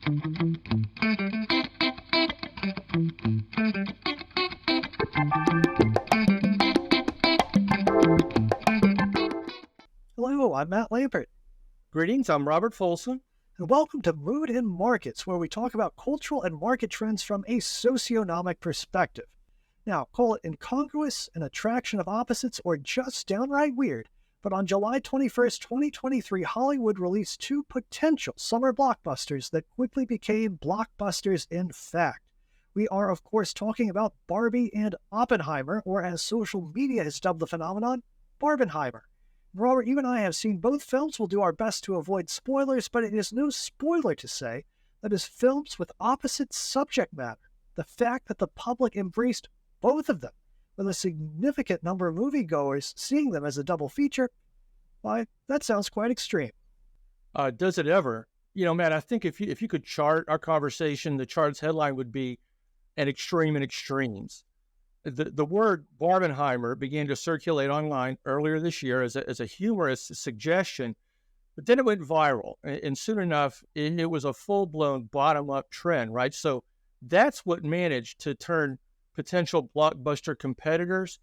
Hello, I'm Matt Lampert, Greetings, I'm Robert Folsom. and welcome to Mood and Markets, where we talk about cultural and market trends from a socionomic perspective. Now, call it incongruous, an attraction of opposites, or just downright weird, but on July 21st, 2023, Hollywood released two potential summer blockbusters that quickly became blockbusters in fact. We are, of course, talking about Barbie and Oppenheimer, or as social media has dubbed the phenomenon, Barbenheimer. Robert, you and I have seen both films. We'll do our best to avoid spoilers, but it is no spoiler to say that as films with opposite subject matter, the fact that the public embraced both of them, with a significant number of moviegoers seeing them as a double feature, why, that sounds quite extreme. Does it ever? You know, Matt, I think if you could chart our conversation, the chart's headline would be an extreme in extremes. The word Barbenheimer began to circulate online earlier this year as a humorous suggestion, but then it went viral. And soon enough, it was a full-blown bottom-up trend, right? So that's what managed to turn potential blockbuster competitors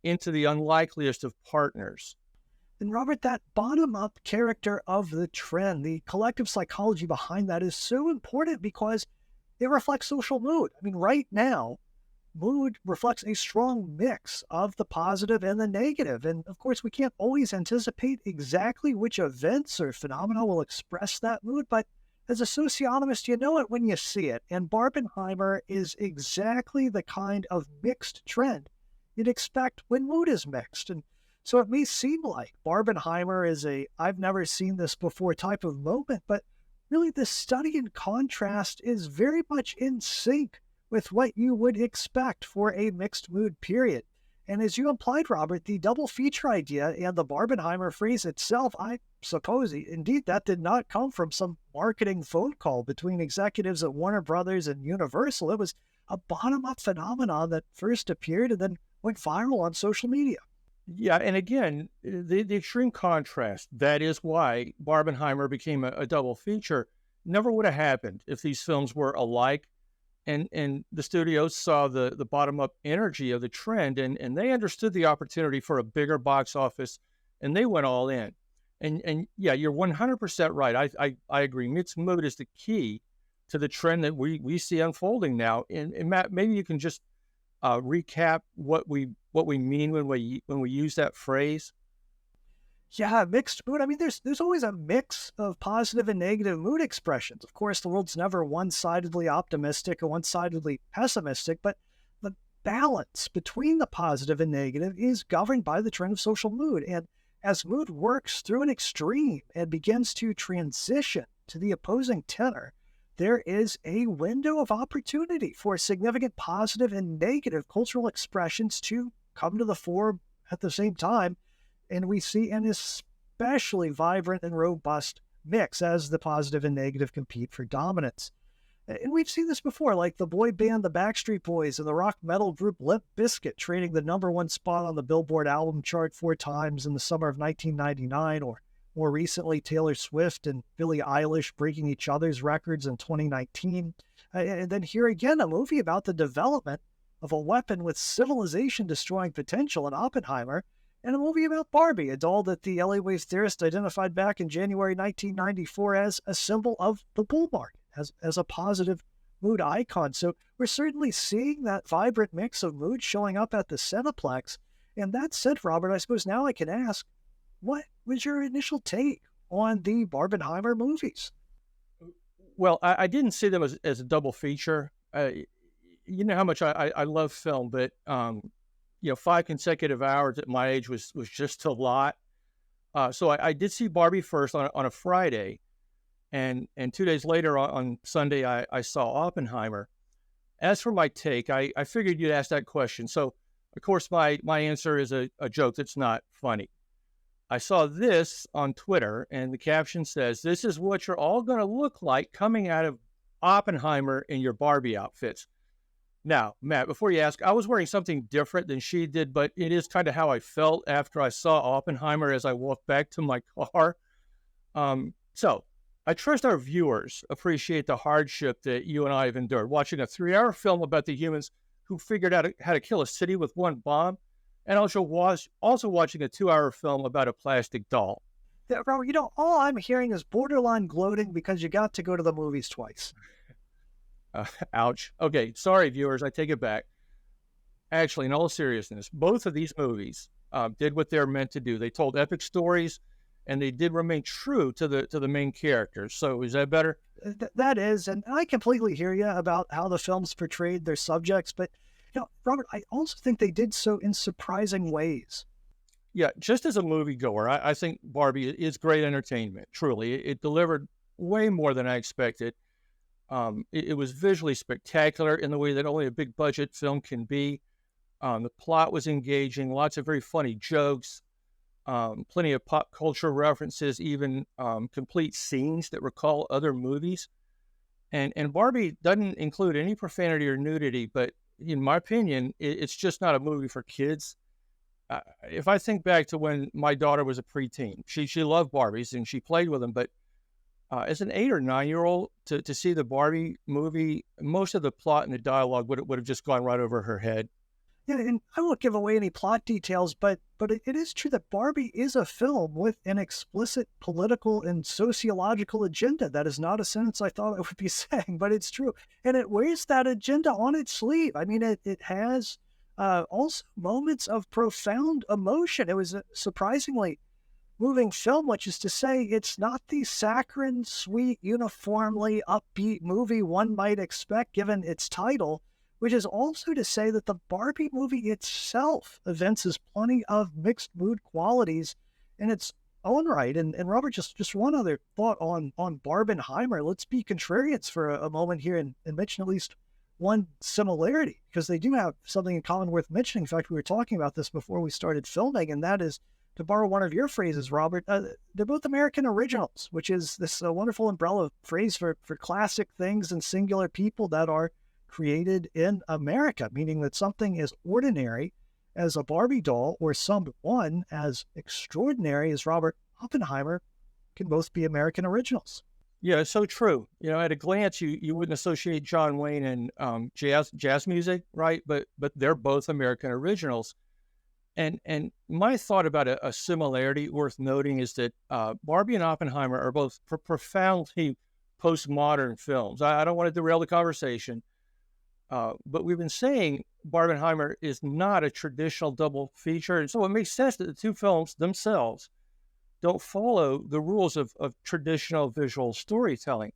into the unlikeliest of partners. And Robert, that bottom-up character of the trend, the collective psychology behind that is so important because it reflects social mood. I mean, right now, mood reflects a strong mix of the positive and the negative. And of course, we can't always anticipate exactly which events or phenomena will express that mood, but as a socionomist, you know it when you see it. And Barbenheimer is exactly the kind of mixed trend you'd expect when mood is mixed. And so it may seem like Barbenheimer is a I've never seen this before type of moment, but really the study in contrast is very much in sync with what you would expect for a mixed mood period. And as you implied, Robert, the double feature idea and the Barbenheimer phrase itself, I suppose, indeed, that did not come from some marketing phone call between executives at Warner Brothers and Universal. It was a bottom-up phenomenon that first appeared and then went viral on social media. Yeah, and again, the extreme contrast, that is why Barbenheimer became a double feature, never would have happened if these films were alike. And the studios saw the bottom-up energy of the trend, and they understood the opportunity for a bigger box office, and they went all in. And yeah, you're 100% right. I agree. Mixed mood is the key to the trend that we see unfolding now. And Matt, maybe you can just recap what we mean when we use that phrase. Yeah, mixed mood. I mean, there's always a mix of positive and negative mood expressions. Of course, the world's never one-sidedly optimistic or one-sidedly pessimistic, but the balance between the positive and negative is governed by the trend of social mood. And as mood works through an extreme and begins to transition to the opposing tenor, there is a window of opportunity for significant positive and negative cultural expressions to come to the fore at the same time. And we see an especially vibrant and robust mix as the positive and negative compete for dominance. And we've seen this before, like the boy band The Backstreet Boys and the rock metal group Limp Bizkit trading the #1 spot on the Billboard album chart 4 times in the summer of 1999, or more recently, Taylor Swift and Billie Eilish breaking each other's records in 2019. And then here again, a movie about the development of a weapon with civilization-destroying potential in Oppenheimer, and a movie about Barbie, a doll that the LA wave theorist identified back in January 1994 as a symbol of the bull market, as a positive mood icon. So we're certainly seeing that vibrant mix of mood showing up at the Cineplex. And that said, Robert, I suppose now I can ask, what was your initial take on the Barbenheimer movies? Well, I didn't see them as a double feature. You know how much I love film, but 5 consecutive hours at my age was just a lot. So I did see Barbie first on a Friday, and 2 days later on Sunday I saw Oppenheimer. As for my take, I figured you'd ask that question. So of course my answer is a joke that's not funny. I saw this on Twitter, and the caption says, "This is what you're all going to look like coming out of Oppenheimer in your Barbie outfits." Now, Matt, before you ask, I was wearing something different than she did, but it is kind of how I felt after I saw Oppenheimer as I walked back to my car. So I trust our viewers appreciate the hardship that you and I have endured watching a 3-hour film about the humans who figured out how to kill a city with one bomb, and also watching a 2-hour film about a plastic doll. Yeah, Robert, all I'm hearing is borderline gloating because you got to go to the movies twice. Ouch. Okay, sorry, viewers, I take it back. Actually, in all seriousness, both of these movies did what they're meant to do. They told epic stories, and they did remain true to the main characters. So is that better? That is, and I completely hear you about how the films portrayed their subjects, but Robert, I also think they did so in surprising ways. Yeah, just as a moviegoer, I think Barbie is great entertainment. Truly, it delivered way more than I expected. It was visually spectacular in the way that only a big budget film can be. The plot was engaging, lots of very funny jokes, plenty of pop culture references, even complete scenes that recall other movies. And Barbie doesn't include any profanity or nudity, but in my opinion, it's just not a movie for kids. If I think back to when my daughter was a preteen, she loved Barbies and she played with them, but as an 8 or 9-year-old, to see the Barbie movie, most of the plot and the dialogue would have just gone right over her head. Yeah, and I won't give away any plot details, but it is true that Barbie is a film with an explicit political and sociological agenda. That is not a sentence I thought I would be saying, but it's true. And it wears that agenda on its sleeve. I mean, it has also moments of profound emotion. It was a surprisingly moving film, which is to say it's not the saccharine, sweet, uniformly upbeat movie one might expect given its title, which is also to say that the Barbie movie itself evinces plenty of mixed mood qualities in its own right. And Robert, just one other thought on Barbenheimer. Let's be contrarians for a moment here and mention at least one similarity, because they do have something in common worth mentioning. In fact, we were talking about this before we started filming, and that is, to borrow one of your phrases, Robert, they're both American originals, which is this wonderful umbrella phrase for classic things and singular people that are created in America, meaning that something as ordinary as a Barbie doll or someone as extraordinary as Robert Oppenheimer can both be American originals. Yeah, it's so true. At a glance, you wouldn't associate John Wayne and jazz music, right? But they're both American originals. And my thought about a similarity worth noting is that Barbie and Oppenheimer are both profoundly postmodern films. I don't want to derail the conversation, but we've been saying Barbenheimer is not a traditional double feature. And so it makes sense that the two films themselves don't follow the rules of traditional visual storytelling.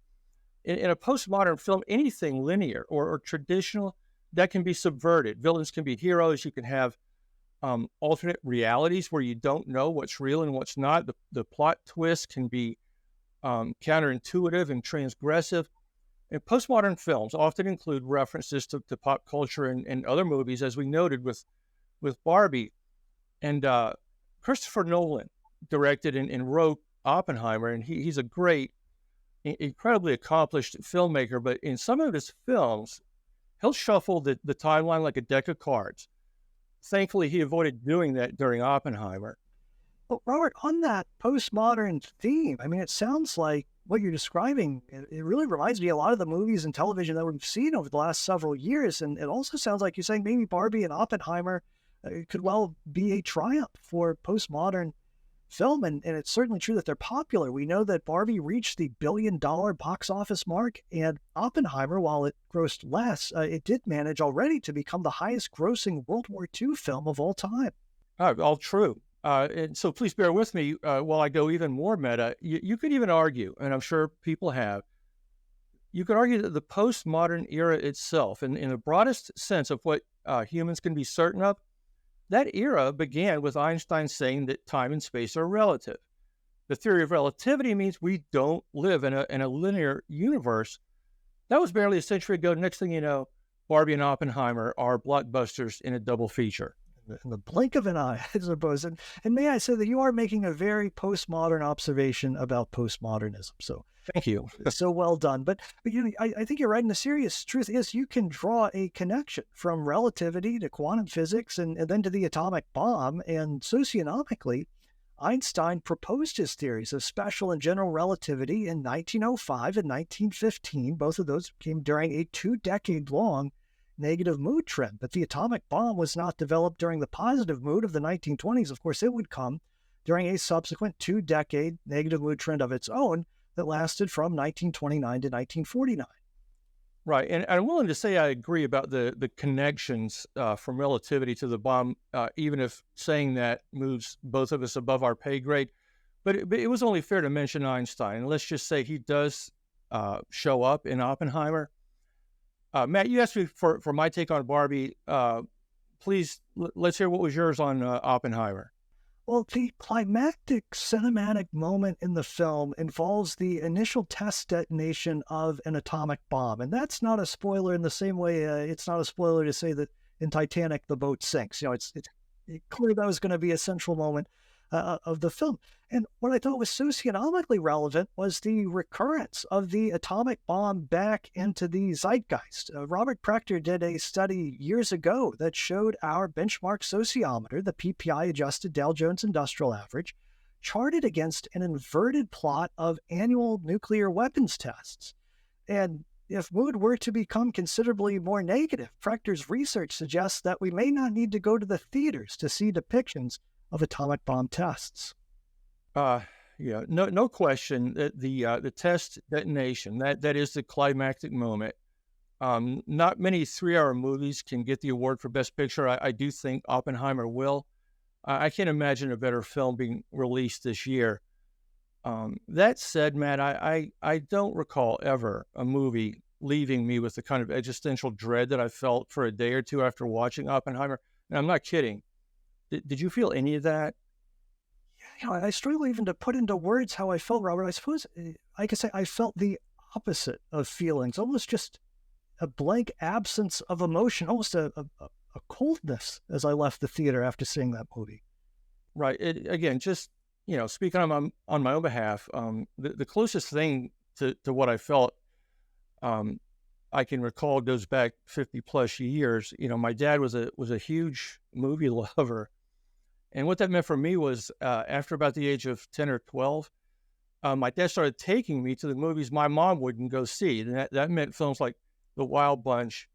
In a postmodern film, anything linear or traditional, that can be subverted. Villains can be heroes. You can have alternate realities where you don't know what's real and what's not. The plot twist can be counterintuitive and transgressive. And postmodern films often include references to pop culture and other movies, as we noted with Barbie. And Christopher Nolan directed and wrote Oppenheimer, and he's a great, incredibly accomplished filmmaker. But in some of his films, he'll shuffle the timeline like a deck of cards. Thankfully, he avoided doing that during Oppenheimer. Well, Robert, on that postmodern theme, I mean, it sounds like what you're describing, it really reminds me a lot of the movies and television that we've seen over the last several years. And it also sounds like you're saying maybe Barbie and Oppenheimer could well be a triumph for postmodern film. And it's certainly true that they're popular. We know that Barbie reached the $1 billion box office mark, and Oppenheimer, while it grossed less, it did manage already to become the highest grossing World War II film of all time. All true. And so please bear with me while I go even more meta. You could even argue, and I'm sure people have, you could argue that the postmodern era itself, in the broadest sense of what humans can be certain of, that era began with Einstein saying that time and space are relative. The theory of relativity means we don't live in a linear universe. That was barely a century ago. Next thing you know, Barbie and Oppenheimer are blockbusters in a double feature. In the blink of an eye, I suppose. And may I say that you are making a very postmodern observation about postmodernism. So thank you. So well done. But I think you're right. And the serious truth is you can draw a connection from relativity to quantum physics and then to the atomic bomb. And socionomically, Einstein proposed his theories of special and general relativity in 1905 and 1915. Both of those came during a 2-decade-long negative mood trend. But the atomic bomb was not developed during the positive mood of the 1920s. Of course, it would come during a subsequent 2-decade negative mood trend of its own that lasted from 1929 to 1949. Right. And I'm willing to say I agree about the connections from relativity to the bomb, even if saying that moves both of us above our pay grade. But it was only fair to mention Einstein. And let's just say he does show up in Oppenheimer. Matt, you asked me for my take on Barbie. Please, let's hear what was yours on Oppenheimer. Well, the climactic cinematic moment in the film involves the initial test detonation of an atomic bomb. And that's not a spoiler in the same way it's not a spoiler to say that in Titanic, the boat sinks. It's clear that was going to be a central moment of the film. And what I thought was socionomically relevant was the recurrence of the atomic bomb back into the zeitgeist. Robert Prechter did a study years ago that showed our benchmark sociometer, the PPI adjusted Dow Jones Industrial Average, charted against an inverted plot of annual nuclear weapons tests. And if mood were to become considerably more negative, Prechter's research suggests that we may not need to go to the theaters to see depictions of atomic bomb tests. No question that the test detonation, that is the climactic moment. Not many 3-hour movies can get the award for Best Picture. I do think Oppenheimer will. I can't imagine a better film being released this year. That said, Matt, I don't recall ever a movie leaving me with the kind of existential dread that I felt for a day or two after watching Oppenheimer. And I'm not kidding. Did you feel any of that? I struggle even to put into words how I felt, Robert. I suppose I could say I felt the opposite of feelings, almost just a blank absence of emotion, almost a coldness as I left the theater after seeing that movie. Right. Again, just, speaking on my own behalf, the closest thing to what I felt I can recall goes back 50 plus years. My dad was a huge movie lover. And what that meant for me was after about the age of 10 or 12, my dad started taking me to the movies my mom wouldn't go see. And that meant films like The Wild Bunch,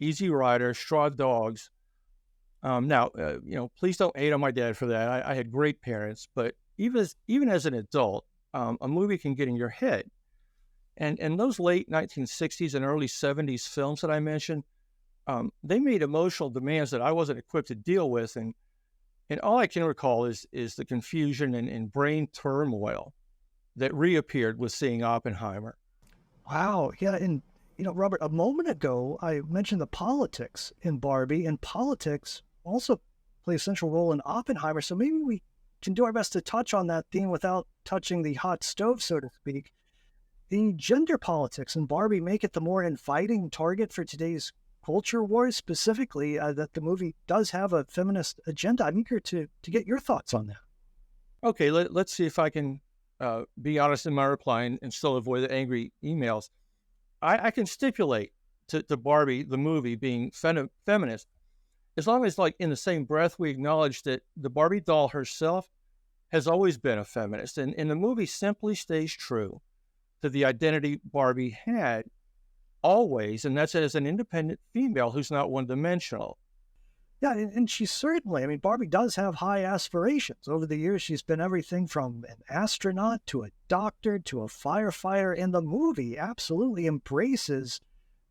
Easy Rider, Straw Dogs. Now, please don't hate on my dad for that. I had great parents, but even as an adult, a movie can get in your head. And those late 1960s and early 70s films that I mentioned, they made emotional demands that I wasn't equipped to deal with. And all I can recall is the confusion and brain turmoil that reappeared with seeing Oppenheimer. Wow. Yeah. And, Robert, a moment ago, I mentioned the politics in Barbie, and politics also play a central role in Oppenheimer. So maybe we can do our best to touch on that theme without touching the hot stove, so to speak. The gender politics in Barbie make it the more inviting target for today's culture wars, specifically that the movie does have a feminist agenda. I'm eager to get your thoughts on that. Okay, let's see if I can be honest in my reply and still avoid the angry emails. I can stipulate to Barbie, the movie, being feminist, as long as, like, in the same breath, we acknowledge that the Barbie doll herself has always been a feminist. And the movie simply stays true to the identity Barbie had always, and that's as an independent female who's not one-dimensional. Yeah, and she's certainly, Barbie does have high aspirations. Over the years, she's been everything from an astronaut to a doctor to a firefighter, and the movie absolutely embraces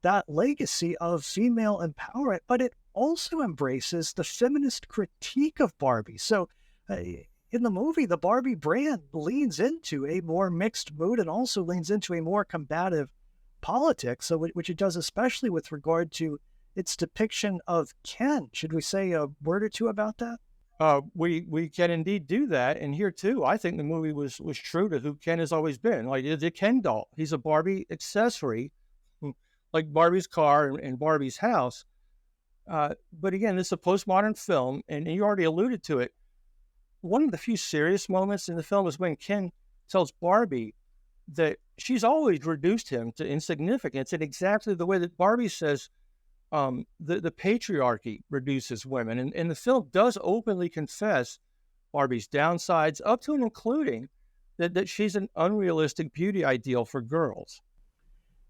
that legacy of female empowerment, but it also embraces the feminist critique of Barbie. So in the movie, the Barbie brand leans into a more mixed mood and also leans into a more combative politics, so which it does especially with regard to its depiction of Ken. Should we say a word or two about that? We can indeed do that. And here, too, I think the movie was true to who Ken has always been. Like, the Ken doll. He's a Barbie accessory, like Barbie's car and Barbie's house. But again, this is a postmodern film, and you already alluded to it. One of the few serious moments in the film is when Ken tells Barbie that she's always reduced him to insignificance in exactly the way that Barbie says the patriarchy reduces women. And the film does openly confess Barbie's downsides, up to and including that she's an unrealistic beauty ideal for girls.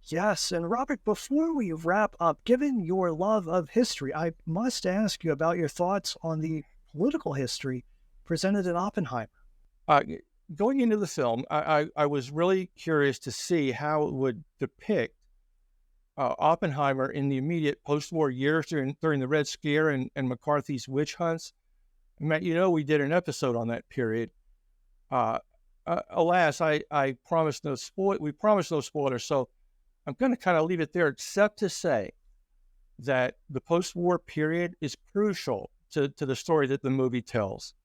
Yes, and Robert, before we wrap up, given your love of history, I must ask you about your thoughts on the political history presented in Oppenheimer. Uh, Going into the film, I was really curious to see how it would depict Oppenheimer in the immediate post-war years during the Red Scare and McCarthy's witch hunts. Matt, we did an episode on that period. Alas, I promised we promised no spoilers, so I'm going to kind of leave it there, except to say that the post-war period is crucial to the story that the movie tells.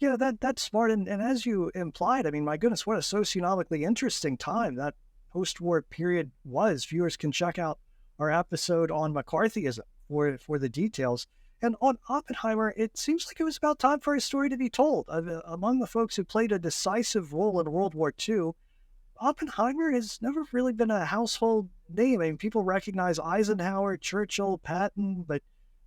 Yeah, that's smart. And as you implied, I mean, my goodness, what a socionomically interesting time that post-war period was. Viewers can check out our episode on McCarthyism for the details. And on Oppenheimer, it seems like it was about time for a story to be told. Among the folks who played a decisive role in World War II, Oppenheimer has never really been a household name. I mean, people recognize Eisenhower, Churchill, Patton, but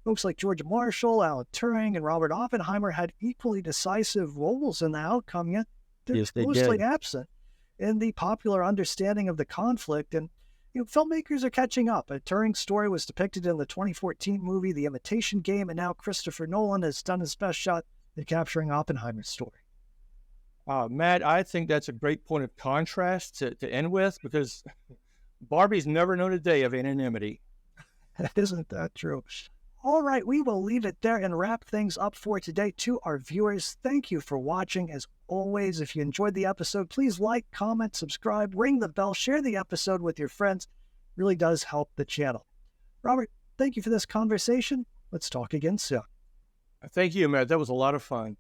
folks like George Marshall, Alan Turing, and Robert Oppenheimer had equally decisive roles in the outcome, yet they're Yes, they mostly did. absent in the popular understanding of the conflict. And filmmakers are catching up. A Turing story was depicted in the 2014 movie The Imitation Game, and now Christopher Nolan has done his best shot at capturing Oppenheimer's story. Matt, I think that's a great point of contrast to end with, because Barbie's never known a day of anonymity. Isn't that true? All right, we will leave it there and wrap things up for today. To our viewers, thank you for watching. As always, if you enjoyed the episode, please like, comment, subscribe, ring the bell, share the episode with your friends. It really does help the channel. Robert, thank you for this conversation. Let's talk again soon. Thank you, Matt. That was a lot of fun.